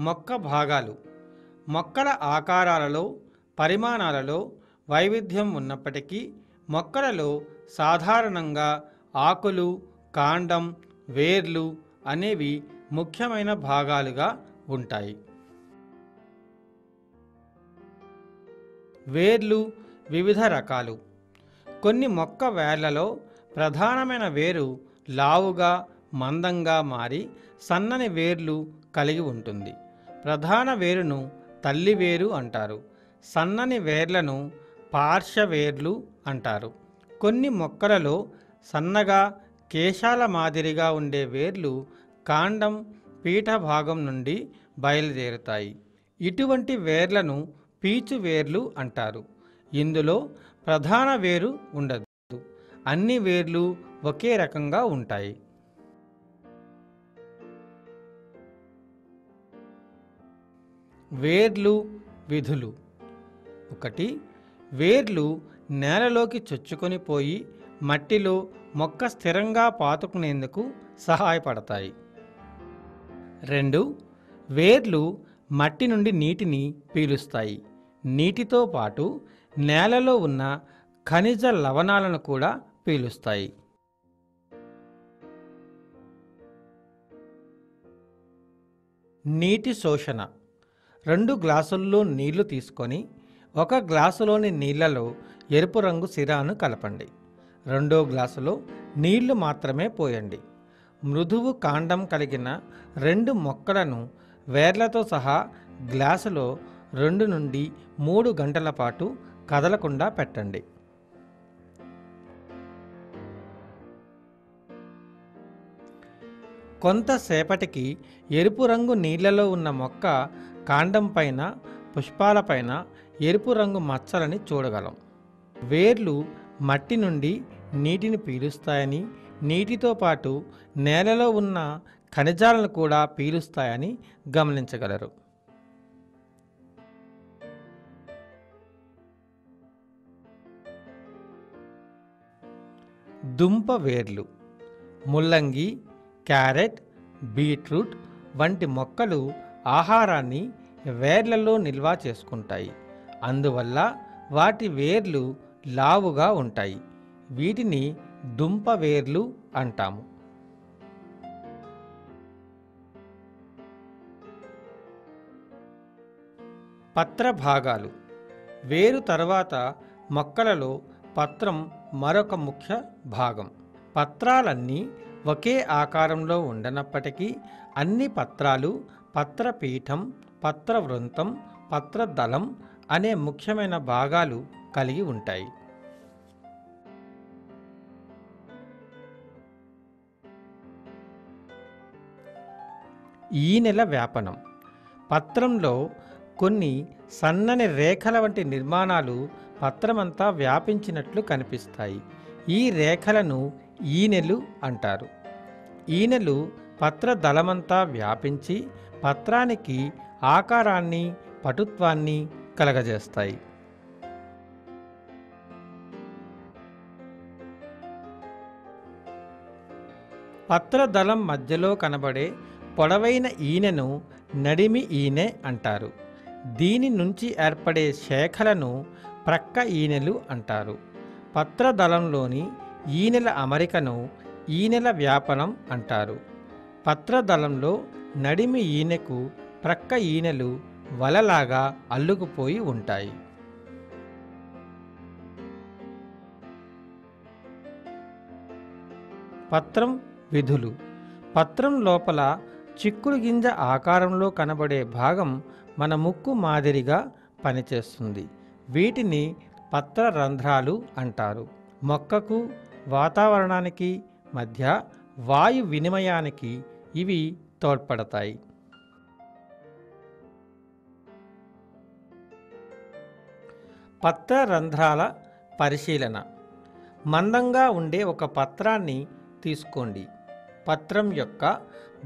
మొక్క భాగాలు. మొక్కల ఆకారాలలో, పరిమాణాలలో వైవిధ్యం ఉన్నప్పటికీ మొక్కలలో సాధారణంగా ఆకులు, కాండం, వేర్లు అనేవి ముఖ్యమైన భాగాలుగా ఉంటాయి. వేర్లు వివిధ రకాలు. కొన్ని మొక్క వేర్లలో ప్రధానమైన వేరు లావుగా, మందంగా మారి సన్నని వేర్లు కలిగి ఉంటుంది. ప్రధాన వేరును తల్లి వేరు అంటారు. సన్నని వేర్లను పార్శ్వవేర్లు అంటారు. కొన్ని మొక్కలలో సన్నగా కేశాల మాదిరిగా ఉండే వేర్లు కాండం పీఠ భాగం నుండి బయలుదేరుతాయి. ఇటువంటి వేర్లను పీచు వేర్లు అంటారు. ఇందులో ప్రధాన వేరు ఉండదు. అన్ని వేర్లు ఒకే రకంగా ఉంటాయి. వేర్లు విధులు. 1. వేర్లు నేలలోకి చొచ్చుకొని పోయి మట్టిలో మొక్క స్థిరంగా పాతుకునేందుకు సహాయపడతాయి. 2. వేర్లు మట్టి నుండి నీటిని పీలుస్తాయి. నీటితో పాటు నేలలో ఉన్న ఖనిజ లవణాలను కూడా పీలుస్తాయి. నీటి శోషణ. 2 గ్లాసుల్లో నీళ్లు తీసుకొని 1 గ్లాసులోని నీళ్లలో ఎరుపు రంగు సిరాను కలపండి. 2వ గ్లాసులో నీళ్లు మాత్రమే పోయండి. మృదువు కాండం కలిగిన 2 మొక్కలను వేర్లతో సహా గ్లాసులో 2 నుండి 3 గంటల పాటు కదలకుండా పెట్టండి. కొంతసేపటికి ఎరుపు రంగు నీళ్లలో ఉన్న మొక్క కాండం పైన, పుష్పాలపైన ఎరుపు రంగు మచ్చలని చూడగలం. వేర్లు మట్టి నుండి నీటిని పీలుస్తాయని, నీటితో పాటు నేలలో ఉన్న ఖనిజాలను కూడా పీలుస్తాయని గమనించగలరు. దుంప వేర్లు. ముల్లంగి, క్యారెట్, బీట్రూట్ వంటి మొక్కలు ఆహారాన్ని వేర్లలో నిల్వ చేసుకుంటాయి. అందువల్ల వాటి వేర్లు లావుగా ఉంటాయి. వీటిని దుంప వేర్లు అంటాము. పత్ర భాగాలు. వేరు తర్వాత మొక్కలలో పత్రం మరొక ముఖ్య భాగం. పత్రాలన్నీ ఒకే ఆకారంలో ఉండనప్పటికీ అన్ని పత్రాలు పత్రపీఠం, పత్రవృంతం, పత్రదళం అనే ముఖ్యమైన భాగాలు కలిగి ఉంటాయి. ఈనెల వ్యాపనం. పత్రంలో కొన్ని సన్నని రేఖల వంటి నిర్మాణాలు పత్రమంతా వ్యాపించినట్లు కనిపిస్తాయి. ఈ రేఖలను ఈనెలు అంటారు. ఈనెలు పత్రదళమంతా వ్యాపించి పత్రానికి ఆకారాన్ని, పటుత్వాన్ని కలగజేస్తాయి. పత్రదళం మధ్యలో కనబడే పొడవైన ఈనెను నడిమి ఈనె అంటారు. దీని నుంచి ఏర్పడే శాఖలను ప్రక్క ఈనెలు అంటారు. పత్రదళంలోని ఈనెల అమరికను ఈనెల వ్యాపనం అంటారు. పత్రదళంలో నడిమి ఈనెకు ప్రక్క ఈనెలు వలలాగా అల్లుకుపోయి ఉంటాయి. పత్రం విధులు. పత్రం లోపల చిక్కుడు గింజ ఆకారంలో కనబడే భాగం మన ముక్కు మాదిరిగా పనిచేస్తుంది. వీటిని పత్ర రంధ్రాలు అంటారు. మొక్కకు, వాతావరణానికి మధ్య వాయు వినిమయానికి ఇవి తోడ్పడతాయి. పత్ర రంధ్రాల పరిశీలన. మందంగా ఉండే ఒక పత్రాన్ని తీసుకోండి. పత్రం యొక్క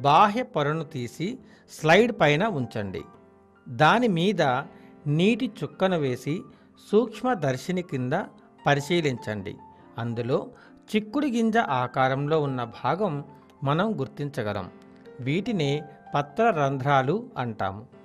బాహ్య పొరను తీసి స్లైడ్ పైన ఉంచండి. దాని మీద నీటి చుక్కను వేసి సూక్ష్మదర్శిని కింద పరిశీలించండి. అందులో చిక్కుడు గింజ ఆకారంలో ఉన్న భాగం మనం గుర్తించగలం. వీటిని పత్ర రంధ్రాలు అంటాము.